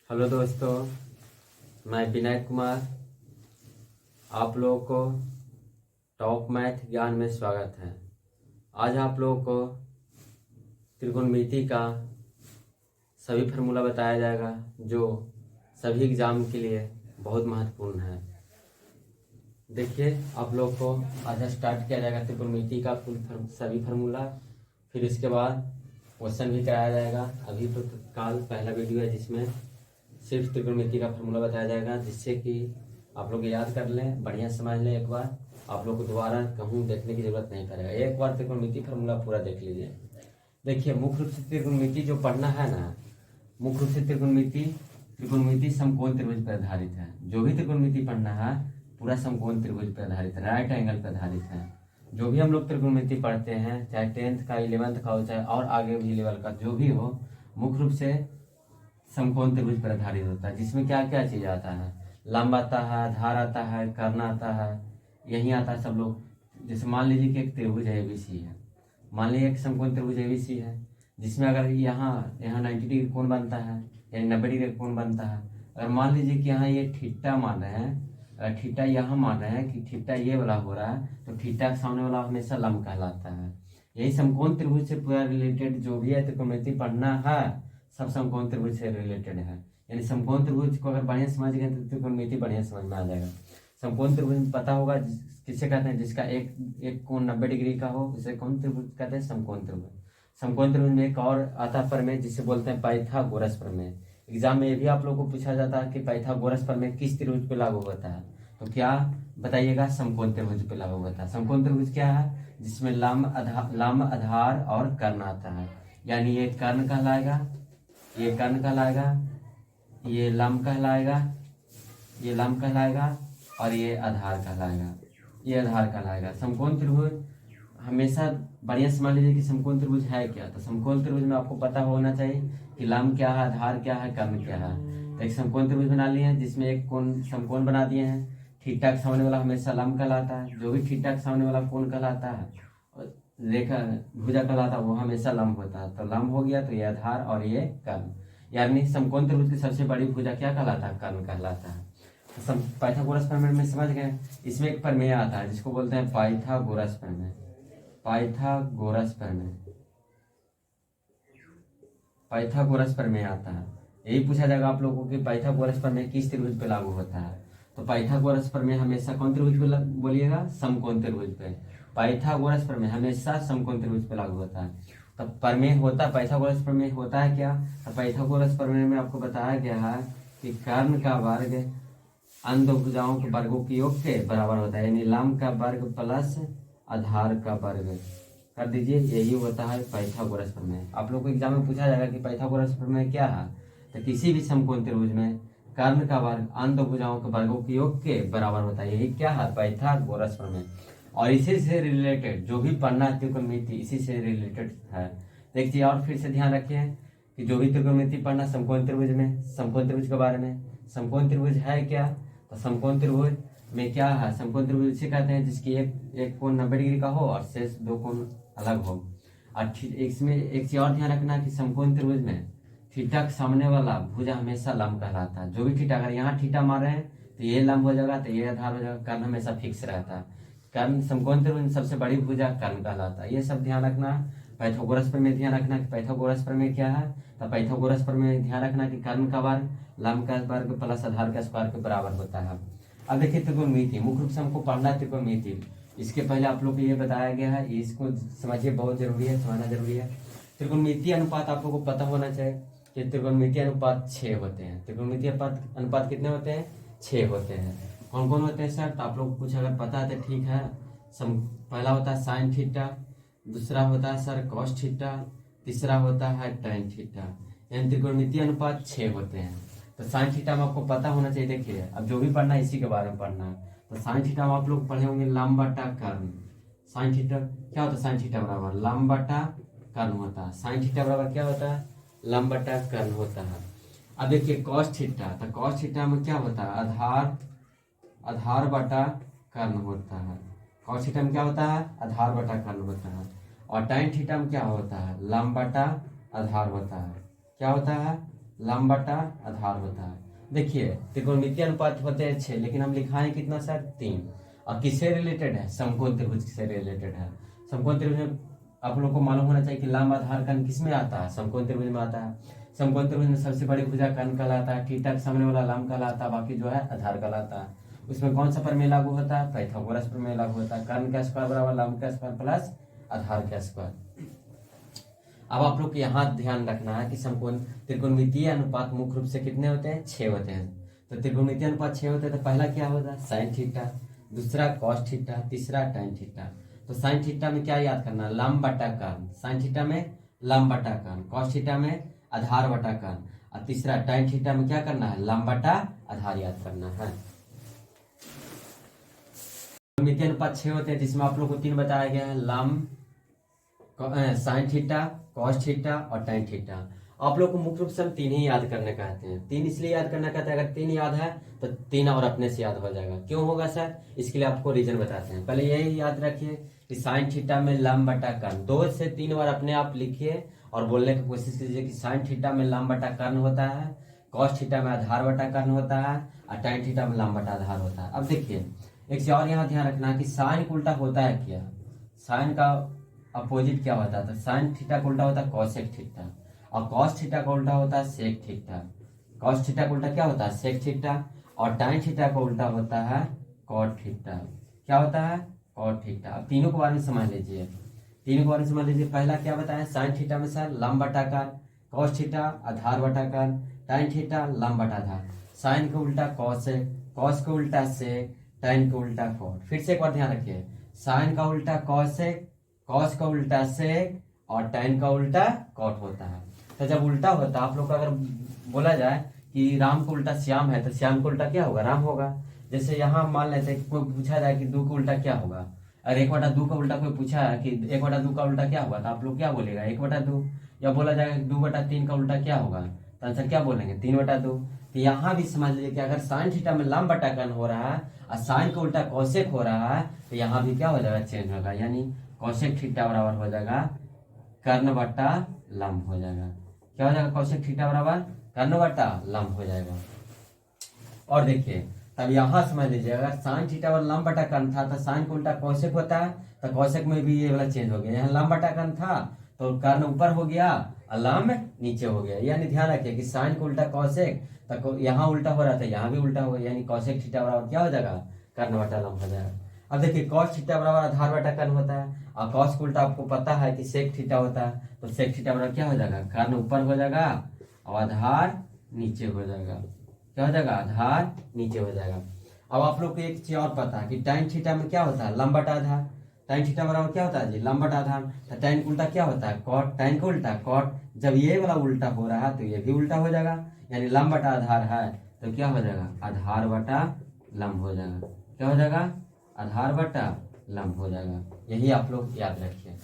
Hello दोस्तों, मैं विनय कुमार। आप लोगों को टॉप मैथ ज्ञान में स्वागत है। आज आप लोगों को त्रिकोणमिति का सभी फार्मूला बताया जाएगा जो सभी एग्जाम के लिए बहुत महत्वपूर्ण है। देखिए, आप लोग को आज स्टार्ट किया जाएगा त्रिकोणमिति का सभी फार्मूला। फिर इसके बाद क्वेश्चन भी कराया जाएगा। अभी तो कल पहला वीडियो है जिसमें सिर्फ त्रिकोणमिति का फार्मूला बताया जाएगा, जिससे कि आप लोग याद कर लें, बढ़िया समझ लें। एक बार आप लोग को दोबारा कहूँ देखने की जरूरत नहीं पड़ेगा। एक बार त्रिकोणमिति फार्मूला पूरा देख लीजिए। देखिए, मुख्य रूप से त्रिकोणमिति जो पढ़ना है ना, मुख्य रूप से त्रिकोणमिति समकोण त्रिभुज पर आधारित है। जो भी त्रिकोणमिति पढ़ना है पूरा समकोण त्रिभुज पर आधारित है, राइट एंगल पर आधारित है। जो भी हम लोग त्रिकोणमिति पढ़ते हैं, चाहे 10th का, 11th का हो, चाहे और आगे भी लेवल का जो भी हो, मुख्य रूप से समकोण त्रिभुज पर आधारित होता है। जिसमें क्या क्या चीज आता है, लंब आता है, आधार आता है, कर्ण आता है, यही आता है सब लोग। जैसे मान लीजिए कि एक त्रिभुज एबीसी है, मान लीजिए एक समकोण त्रिभुज एबीसी है, जिसमें अगर यहाँ 90 डिग्री कोण बनता है, यानी 90 डिग्री कोण बनता है। अगर मान लीजिए कि यहाँ ये थीटा मान रहे हैं, अगर थीटा यहाँ मान रहे हैं कि थीटा ये वाला हो रहा है, तो थीटा के सामने वाला हमेशा लंब कहलाता है। यही समकोण त्रिभुज से पूरा रिलेटेड जो भी है त्रिकोणमिति पढ़ना है, सब समकोण त्रिभुज से रिलेटेड है। यानी समकोण त्रिभुज को अगर बढ़िया समझ गए तो त्रिकोणमिति बढ़िया समझ में आ जाएगा। समकोण त्रिभुज पता होगा किसे कहते हैं, जिसका एक कोण 90 डिग्री का हो, उसे कौन त्रिभुज कहते हैं? समकोण त्रिभुज। समकोण त्रिभुज में एक और आता है प्रमेय, जिसे बोलते हैं पाइथागोरस प्रमेय। एग्जाम में ये भी आप लोगों को पूछा जाता है कि पाइथागोरस प्रमेय किस त्रिभुज पे लागू होता है, तो क्या बताइएगा? समकोण त्रिभुज पे लागू होता है। समकोण त्रिभुज क्या है? जिसमें लंब, आधार और कर्ण आता है। यानी ये कर्ण कहलाएगा, ये कर्ण कहलाएगा, ये लंब कहलाएगा, ये लंब कहलाएगा, और ये आधार कहलाएगा, ये आधार कहलाएगा। समकोण त्रिभुज हमेशा बढ़िया समझ लीजिए कि समकोण त्रिभुज है क्या। तो समकोण त्रिभुज में आपको पता होना चाहिए कि लंब क्या है, आधार क्या है, कर्ण क्या है। तो एक समकोण त्रिभुज बना लिए हैं जिसमें एक कोण समकोण बना दिए हैं। थीटा के सामने वाला हमेशा लंब कहलाता है। जो भी थीटा के सामने वाला कोण कहलाता है, रेखा भुजा कहलाता है, वो हमेशा लंब होता है। तो लंब हो गया, तो ये आधार और ये कर्ण। यानी समकोण त्रिभुज की सबसे बड़ी भुजा क्या कहलाता है? कर्ण कहलाता है। तो पाइथागोरस प्रमेय में समझ गए। इसमें एक प्रमेय आता है जिसको बोलते हैं पाइथागोरस प्रमेय। पाइथागोरस प्रमेय, पाइथागोरस प्रमेय आता है। यही पूछा जाएगा आप लोगों को कि पाइथागोरस प्रमेय किस त्रिभुज पे लागू होता है। तो पाइथागोरस प्रमेय हमेशा कौन त्रिभुज पे बोलिएगा? समकोण त्रिभुज पे। पाइथागोरस प्रमेय हमेशा समकोण त्रिभुज पे लागू होता है। तो प्रमेय होता, पाइथागोरस प्रमेय होता है क्या? तो पाइथागोरस प्रमेय में आपको बताया गया है कि कर्ण का वर्ग अन्य दो भुजाओं के वर्गों के योग के बराबर होता है। यानी लंब का वर्ग प्लस आधार का वर्ग कर दीजिए, यही होता है पाइथागोरस प्रमेय। आप लोग को एग्जाम में पूछा जाएगा कि पाइथागोरस प्रमेय क्या है। तो किसी भी समकोण त्रिभुज में कर्ण का वर्ग अन्य दो भुजाओं के वर्गों के योग के बराबर होता है। यही क्या है? पाइथागोरस प्रमेय। और इसी से रिलेटेड जो भी पढ़ना है त्रिकोणमिति, इसी से रिलेटेड है। देखिए, और फिर से ध्यान रखिए कि जो भी त्रिकोणमिति पढ़ना समकोण त्रिभुज में, समकोण त्रिभुज के बारे में। समकोण त्रिभुज है क्या? तो समकोण त्रिभुज में क्या है? समकोण त्रिभुज इसे कहते हैं जिसकी एक कोण 90 डिग्री का हो और शेष दो कोण अलग हो। और इसमें एक चीज और ध्यान रखना कि समकोण त्रिभुज में थीटा के सामने वाला भुजा हमेशा लंब कहलाता है। जो भी थीटा, अगर यहाँ थीटा मार रहे हैं तो ये लंब हो जाएगा, तो ये आधार हो जाएगा। कर्ण हमेशा फिक्स रहता है। कर्ण समकोण त्रिभुज में सबसे बड़ी भुजा कर्ण कहलाता है। ये सब ध्यान रखना। पाइथागोरस प्रमेय ध्यान रखना कि पाइथागोरस प्रमेय क्या है। तो पाइथागोरस प्रमेय ध्यान रखना कि कर्ण का वर्ग लंब का वर्ग प्लस आधार का स्क्वायर के बराबर होता है। अब देखिए त्रिकोणमिति, मुख्य रूप से हमको पढ़ना है त्रिकोणमिति। इसके पहले आप लोग को ये बताया गया है, इसको समझिए, बहुत जरूरी है, समझना जरूरी है। त्रिकोणमिति अनुपात आप लोग को पता होना चाहिए कि त्रिकोणमिति अनुपात 6 होते हैं। त्रिकोणमिति अनुपात कितने होते हैं? 6 होते हैं। कौन कौन होते हैं सर? तो आप लोग को कुछ अगर पता है तो ठीक है। पहला होता है साइन थीटा, दूसरा होता है सर कॉस थीटा, तीसरा होता है tan थीटा। यानी त्रिकोणमिति अनुपात 6 होते हैं। तो साइन थीटा में आपको पता होना चाहिए। देखिए, अब जो भी पढ़ना है इसी के बारे में पढ़ना है। तो साइन थीटा में आप लोग पढ़े होंगे लंब बटा कर्ण। साइन थीटा क्या होता है? साइन थीटा बराबर लंब बटा कर्ण होता है। साइन थीटा बराबर क्या होता है? लंब बटा कर्ण होता है। अब देखिए कॉस थीटा, तो कॉस थीटा में क्या होता है? आधार बटा कर्ण होता है। कॉस थीटा में क्या होता है? आधार बटा कर्ण होता है। और tan थीटा में क्या होता है? लंब बटा आधार होता है। क्या होता है? लंब बटा आधार होता है। देखिए त्रिकोणमितीय अनुपात होते हैं 6, लेकिन हम लिखाएं कितना सर 3। और किससे रिलेटेड है? समकोण त्रिभुज से रिलेटेड है। समकोण त्रिभुज में आप लोग को मालूम होना चाहिए कि लंब आधार कर्ण किस में आता है? समकोण त्रिभुज में आता है। समकोण त्रिभुज में सबसे बड़ी भुजा कर्ण कहलाता है, थीटा के सामने वाला लंब कहलाता है, बाकी जो है आधार कहलाता है। उसमें कौन सा प्रमेय लागू होता है? पाइथागोरस प्रमेय लागू होता है। कर्ण का स्क्वायर बराबर लंब का स्क्वायर प्लस आधार का स्क्वायर। अब आप लोग को यहाँ ध्यान रखना है कि समकोण त्रिकोणमितीय अनुपात मुख्य रूप से कितने होते हैं? 6 होते हैं। तो त्रिकोणमितीय अनुपात 6 होते हैं, तो पहला क्या होता है? साइन थीटा, दूसरा कॉस थीटा, तीसरा टैन थीटा। तो साइन थीटा में क्या याद करना? लंब बटा कर्ण। साइन थीटा में लंब बटा कर्ण, कॉस थीटा में आधार बटा कर्ण, और तीसरा टैन थीटा में क्या करना है? लंब बटा आधार याद करना है। त्रिकोणमितीय अनुपात 6 होते हैं, जिसमें आप लोग को 3 बताया गया है, लंब, साइन थीटा, कॉस थीटा और टैन थीटा। आप लोग को मुख्य रूप से हम 3 ही याद करने कहते हैं। 3 इसलिए याद करना कहते हैं, अगर 3 याद है तो 3 और अपने से याद हो जाएगा। क्यों होगा सर? इसके लिए आपको रीजन बताते हैं। पहले यही याद रखिए कि साइन थीटा में लंब बटा कर्ण 2 से 3 बार अपने आप लिखिए और बोलने की कोशिश कीजिए कि साइन थीटा में लंब बटा कर्ण होता है, कॉस थीटा में आधार बटा कर्ण होता है, और टैन थीटा में लंब बटा आधार होता है। अब देखिए एक चीज और यहाँ ध्यान रखना है कि साइन का उल्टा होता है क्या? साइन का अपोजिट क्या होता है? तो साइन थीटा का उल्टा होता है कॉसेक थीटा, और कॉस थीटा का उल्टा होता है सेक थीटा। कॉस थीटा का उल्टा क्या होता है? Sec theta. और टैन थीटा का उल्टा होता है कॉट थीटा। क्या होता है? Cot theta. अब तीनों के बारे में समझ लीजिए, तीनों के बारे में समझ लीजिए। पहला क्या बताया? साइन थीटा में सर लंब बटा कर्ण, कॉस थीटा आधार बटा कर्ण, टैन थीटा लंब बटा आधार। साइन का उल्टा कॉसेक, कॉस का उल्टा सेक, टैन का उल्टा कॉट। फिर से एक बार ध्यान रखिए, साइन का उल्टा कॉसेक, कॉस का उल्टा सेक और टैन का उल्टा कॉट होता है। तो जब उल्टा होता है, आप लोग का अगर बोला जाए कि राम का उल्टा श्याम है, तो श्याम का उल्टा क्या होगा? राम होगा। जैसे यहाँ मान लेते हैं कोई पूछा जाए कि 2 का उल्टा क्या होगा, अगर 1/2 का उल्टा कोई पूछा है कि 1/2 का उल्टा क्या होगा, तो आप लोग क्या बोलेगा? 1/2। या बोला जाएगा 2/3 का उल्टा क्या होगा, तो आंसर क्या बोलेंगे? 3/2। तो यहाँ भी समझ लीजिए कि अगर साइन थीटा में लंब बटा कर्ण हो रहा है और साइन का उल्टा कौशिक हो रहा है, तो यहाँ भी क्या हो जाएगा? चेंज होगा, यानी कौशिक थीटा बराबर हो जाएगा कर्ण बटा लंब हो जाएगा। क्या हो जाएगा? कौशिक थीटा बराबर कर्ण बटा लंब हो जाएगा। और देखिए तब यहाँ समझ लीजिए, अगर साइन थीटा और लंब बटा कर्ण था तो साइन का उल्टा कौशिक होता है, तो कौशिक में भी ये वाला चेंज हो गया। यहाँ लंब बटा कर्ण था तो कर्ण ऊपर हो गया और लंब नीचे हो गया। यानी ध्यान रखिए कि साइन का उल्टा कौशिक, तो यहाँ उल्टा हो रहा था, यहाँ भी उल्टा हो गया, यानी कौशिक थीटा बराबर क्या हो जाएगा? कर्ण बटा लंब हो जाएगा। अब देखिए कॉस थीटा बराबर आधार बटा कर्ण होता है, और कॉस का उल्टा आपको पता है कि सेक थीटा होता है, तो सेक थीटा बराबर क्या हो जाएगा? कर्ण ऊपर हो जाएगा और आधार नीचे हो जाएगा। क्या हो जाएगा? आधार नीचे हो जाएगा। अब आप लोग को एक चीज और पता है कि टैन थीटा में क्या होता है? लंब बटा आधार। टैन थीटा बराबर क्या होता है जी? लंब बटा आधार। तो टैन का उल्टा क्या होता है? कॉट। टैन का उल्टा कॉट। जब ये वाला उल्टा हो रहा है तो ये भी उल्टा हो जाएगा, यानी लंब बटा आधार है तो क्या हो जाएगा? आधार बटा लंब हो जाएगा। क्या हो जाएगा? आधार बटा लंब हो जाएगा। यही आप लोग याद रखिए।